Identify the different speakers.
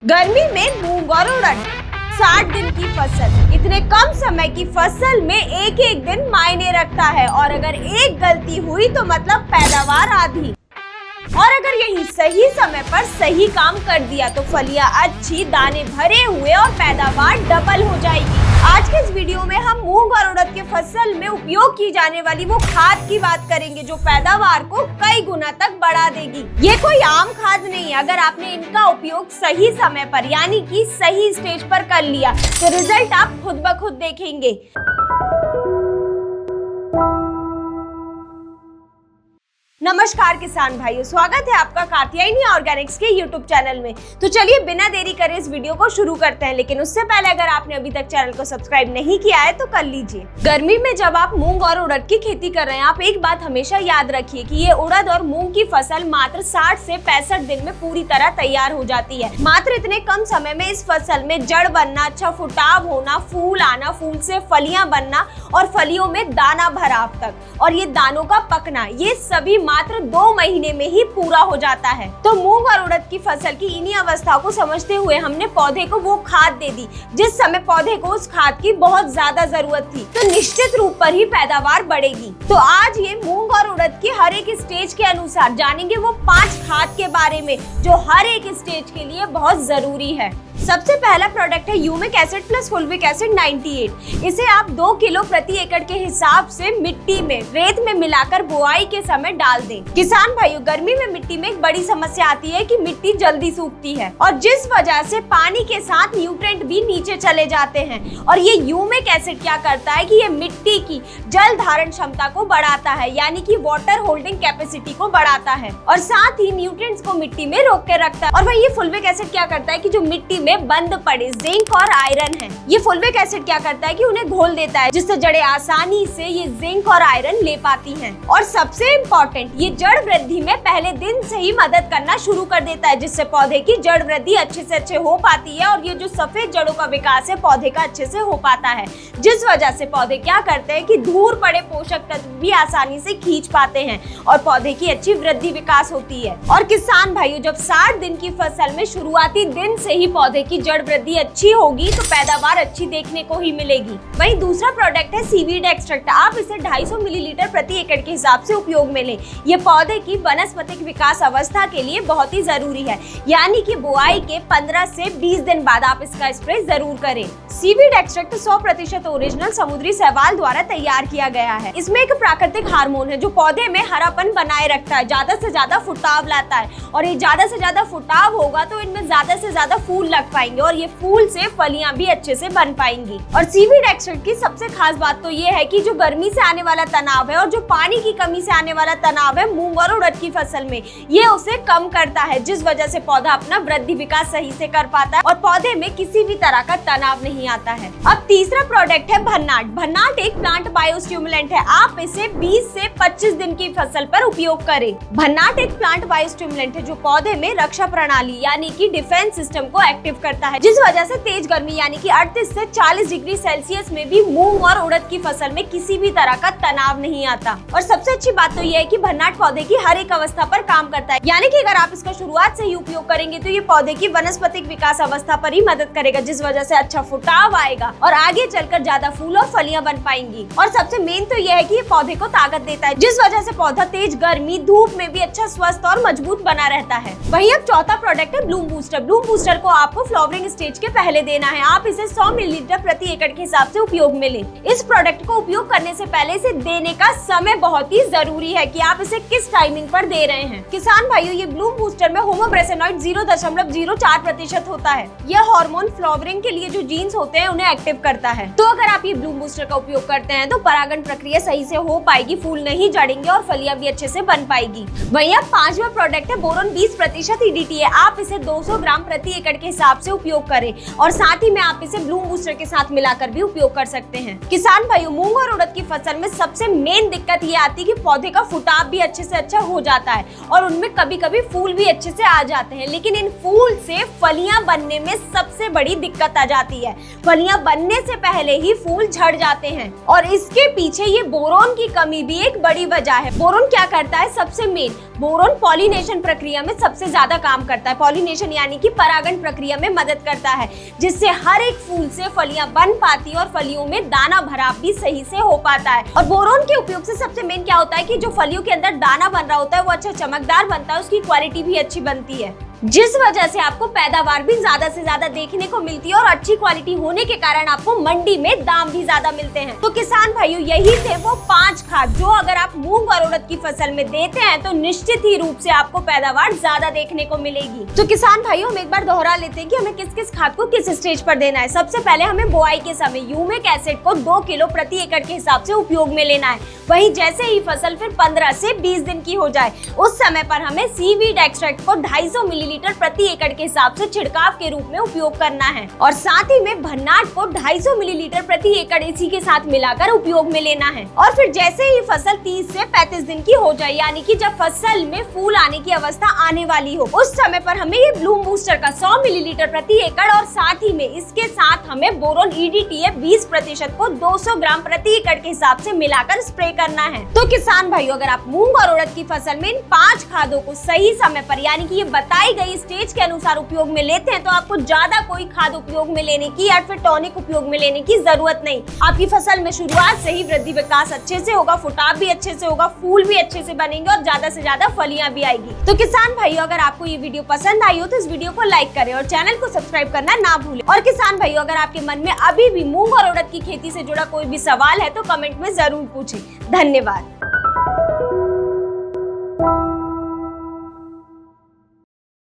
Speaker 1: गर्मी में मूंग और उड़द 60 दिन की फसल, इतने कम समय की फसल में एक एक दिन मायने रखता है। और अगर एक गलती हुई तो मतलब पैदावार आधी। और अगर यही सही समय पर सही काम कर दिया तो फलियां अच्छी, दाने भरे हुए और पैदावार डबल हो जाएगी। आज के इस वीडियो में हम मूंग और उड़द के फसल में उपयोग की जाने वाली वो खाद की बात करेंगे जो पैदावार को कई गुना तक बढ़ा देगी। ये कोई आम खाद नहीं है। अगर आपने इनका उपयोग सही समय पर यानी कि सही स्टेज पर कर लिया तो रिजल्ट आप खुद ब खुद देखेंगे। नमस्कार किसान भाइयों, स्वागत है आपका कात्यायनी ऑर्गेनिक्स के YouTube चैनल में। तो चलिए बिना देरी करे इस वीडियो को शुरू करते हैं। लेकिन उससे पहले अगर आपने अभी तक चैनल को सब्सक्राइब नहीं किया है तो कर लीजिए। गर्मी में जब आप मूंग और उड़द की खेती कर रहे हैं, आप एक बात हमेशा याद रखिए कि ये उड़द और मूंग की फसल मात्र 60 से 65 दिन में पूरी तरह तैयार हो जाती है। मात्र इतने कम समय में इस फसल में जड़ बनना, अच्छा फुटाव होना, फूल आना, फूल से फलियां बनना और फलियों में दाना भराव तक और ये दानों का पकना, ये सभी मात्र 2 महीने में ही पूरा हो जाता है। तो मूंग और उड़द की फसल की इन्हीं अवस्थाओं को समझते हुए हमने पौधे को वो खाद दे दी जिस समय पौधे को उस खाद की बहुत ज्यादा जरूरत थी। तो निश्चित रूप पर ही पैदावार बढ़ेगी। तो आज ये मूंग और उड़द की हर एक स्टेज के अनुसार जानेंगे वो 5 खाद के बारे में जो हर एक स्टेज के लिए बहुत जरूरी है। सबसे पहला प्रोडक्ट है humic acid plus fulvic acid 98। इसे आप 2 किलो प्रति एकड़ के हिसाब से मिट्टी में रेत में मिलाकर बुआई के समय डाल दें। किसान भाइयों, गर्मी में मिट्टी में एक बड़ी समस्या आती है कि मिट्टी जल्दी सूखती है और जिस वजह से पानी के साथ न्यूट्रिएंट भी नीचे चले जाते हैं। और ये ह्यूमिक एसिड क्या करता है कि ये मिट्टी की जल धारण क्षमता को बढ़ाता है यानी कि वाटर होल्डिंग कैपेसिटी को बढ़ाता है और साथ ही न्यूट्रिएंट्स को मिट्टी में रोक के रखता है। और वही ये फुल्विक एसिड क्या करता है कि जो मिट्टी में बंद पड़े जिंक और आयरन है, ये फुल्विक एसिड क्या करता है कि उन्हें घोल देता है जिससे जड़ें आसानी से ये जिंक और आयरन ले पाती हैं। और सबसे इम्पोर्टेंट, ये जड़ वृद्धि में पहले दिन से ही मदद करना शुरू कर देता है जिससे पौधे की जड़ वृद्धि अच्छे से अच्छे हो पाती है और ये जो सफेद जड़ों का विकास है पौधे का अच्छे से हो पाता है, जिस वजह से पौधे क्या करते हैं कि दूर पड़े पोषक तत्व भी आसानी से खींच पाते हैं और पौधे की अच्छी वृद्धि विकास होती है। और किसान भाइयों, जब 60 दिन की फसल में शुरुआती दिन से ही पौधे की जड़ वृद्धि अच्छी होगी तो पैदावार अच्छी देखने को ही मिलेगी। वहीं दूसरा प्रोडक्ट है सीवीड एक्सट्रैक्ट। आप इसे 250 मिलीलीटर प्रति एकड़ के हिसाब से उपयोग में लें। ये पौधे की वनस्पतिक विकास अवस्था के लिए बहुत ही जरूरी है यानी कि बुआई के 15 से 20 दिन बाद आप इसका स्प्रे जरूर करें। सीवीड एक्सट्रैक्ट 100% ओरिजिनल समुद्री शैवाल द्वारा तैयार किया गया है। इसमें एक प्राकृतिक हार्मोन है जो पौधे में हरापन बनाए रखता है, ज्यादा से ज्यादा फुटाव लाता है और ये ज्यादा से ज्यादा फुटाव होगा तो इनमें ज्यादा से ज्यादा फूल लग पाएंगे और ये फूल से फलियां भी अच्छे से बन पाएंगी। और सीवीड एक्सट्रैक्ट की सबसे खास बात तो ये है कि जो गर्मी से आने वाला तनाव है और जो पानी की कमी से आने वाला तनाव है मूंग और उड़द की फसल में, ये उसे कम करता है जिस वजह से पौधा अपना वृद्धि विकास सही से कर पाता है और पौधे में किसी भी तरह का तनाव नहीं आता है। अब तीसरा प्रोडक्ट है भन्नाट। भन्नाट एक प्लांट बायोस्टिमुलेंट है। आप इसे 20 से 25 दिन की फसल पर उपयोग करें। भन्नाट एक प्लांट बायोस्टिमुलेंट है जो पौधे में रक्षा प्रणाली यानी कि डिफेंस सिस्टम को एक्टिव करता है जिस वजह से तेज गर्मी यानी कि 38 से 40 डिग्री सेल्सियस में भी मूंग और उड़द की फसल में किसी भी तरह का तनाव नहीं आता। और सबसे अच्छी बात तो ये है कि भन्नाट पौधे की हर एक अवस्था पर काम करता है यानी कि अगर आप इसका शुरुआत से ही उपयोग करेंगे तो ये पौधे की वनस्पतिक विकास अवस्था पर ही मदद करेगा जिस वजह से अच्छा फुटाव आएगा और आगे चलकर ज्यादा फूल और फलियां बन पाएंगी। और सबसे मेन तो यह है कि ये पौधे को ताकत देता है जिस वजह से पौधा तेज गर्मी धूप में भी अच्छा स्वस्थ और मजबूत बना रहता है। वहीं अब चौथा प्रोडक्ट है ब्लूम बूस्टर। ब्लूम बूस्टर को आपको फ्लावरिंग स्टेज के पहले देना है। आप इसे 100 मिलीलीटर प्रति एकड़ के हिसाब से उपयोग में लें। इस प्रोडक्ट को उपयोग करने से पहले इसे देने का समय बहुत ही जरूरी है कि आप इसे किस टाइमिंग पर दे रहे हैं। किसान भाइयों, ये ब्लूम बूस्टर में होमोब्रेसेनॉइड 0.04% होता है। यह हार्मोन फ्लावरिंग के लिए जो जीन्स होते हैं उन्हें एक्टिव करता है। तो अगर आप ये ब्लूम बूस्टर का उपयोग करते हैं तो परागण प्रक्रिया सही से हो पाएगी, फूल नहीं झड़ेंगे और फलियां भी अच्छे से बन पाएगी। वहीं अब 5वां प्रोडक्ट है बोरोन 20% EDTA है। आप इसे 200 ग्राम प्रति एकड़ के हिसाब से उपयोग करें और साथ ही में आप इसे ब्लूम बूस्टर के साथ मिलाकर भी उपयोग कर सकते हैं। किसान भाइयों, मूंग और उड़द की फसल में सबसे मेन दिक्कत ये आती है कि पौधे का फुटाव भी अच्छे से अच्छा हो जाता है और उनमें कभी कभी फूल भी अच्छे से आ जाते हैं, लेकिन इन फूल से फलियां बनने में सबसे बड़ी दिक्कत आ जाती है। फलियां बनने से पहले ही फूल झड़ जाते हैं और इसके पीछे ये बोरोन की कमी भी एक बड़ी वजह है। बोरोन क्या करता है, सबसे मेन बोरोन पॉलिनेशन प्रक्रिया में सबसे ज्यादा काम करता है। पॉलिनेशन यानी कि परागण प्रक्रिया में मदद करता है, जिससे हर एक फूल से फलियां बन पाती है और फलियों में दाना भराव भी सही से हो पाता है। और बोरोन के उपयोग से सबसे मेन क्या होता है कि जो फलियों के अंदर दाना बन रहा होता है वो अच्छा चमकदार बनता है, उसकी क्वालिटी भी अच्छी बनती है, जिस वजह से आपको पैदावार भी ज्यादा से ज्यादा देखने को मिलती है और अच्छी क्वालिटी होने के कारण आपको मंडी में दाम भी ज्यादा मिलते हैं। तो किसान भाइयों, यही थे वो 5 खाद जो अगर आप मूंग और उड़द की फसल में देते हैं तो निश्चित ही रूप से आपको पैदावार ज्यादा देखने को मिलेगी। तो किसान भाइयों, हम एक बार दोहरा लेते हैं कि हमें किस किस खाद को किस स्टेज पर देना है। सबसे पहले हमें बुआई के समय ह्यूमिक एसिड को 2 किलो प्रति एकड़ के हिसाब से उपयोग में लेना है। वहीं जैसे ही फसल फिर 15 से 20 दिन की हो जाए उस समय पर हमें सीवीड एक्सट्रैक्ट को 250 मिलीलीटर प्रति एकड़ के हिसाब से छिड़काव के रूप में उपयोग करना है। और साथ ही में भन्नाट को 250 मिलीलीटर प्रति एकड़ इसी के साथ मिलाकर उपयोग में लेना है। और फिर जैसे ही फसल 30 से 35 दिन की हो जाए, यानी कि जब फसल में फूल आने की अवस्था आने वाली हो, उस समय पर हमें ये ब्लूम बूस्टर का 100 मिलीलीटर प्रति एकड़ और साथ ही में इसके साथ हमें बोरोन EDTA 20% को 200 ग्राम प्रति एकड़ के हिसाब से मिलाकर स्प्रे करना है। तो किसान भाइयों, अगर आप मूंग और उड़द की फसल में इन 5 खादों को सही समय पर यानी कि ये बताई गई स्टेज के अनुसार उपयोग में लेते हैं तो आपको ज्यादा कोई खाद उपयोग में लेने की या फिर टॉनिक उपयोग में लेने की जरूरत नहीं। आपकी फसल में शुरुआत से ही वृद्धि विकास अच्छे से होगा, फुटाव भी अच्छे से होगा, फूल भी अच्छे से बनेंगे और ज्यादा से ज्यादा फलियां भी आएगी। तो किसान भाइयों, अगर आपको ये वीडियो पसंद आई हो तो इस वीडियो को लाइक करें और चैनल को सब्सक्राइब करना ना भूलें। और किसान भाइयों, अगर आपके मन में अभी भी मूंग और उड़द की खेती से जुड़ा कोई भी सवाल है तो कमेंट में जरूर पूछें। धन्यवाद।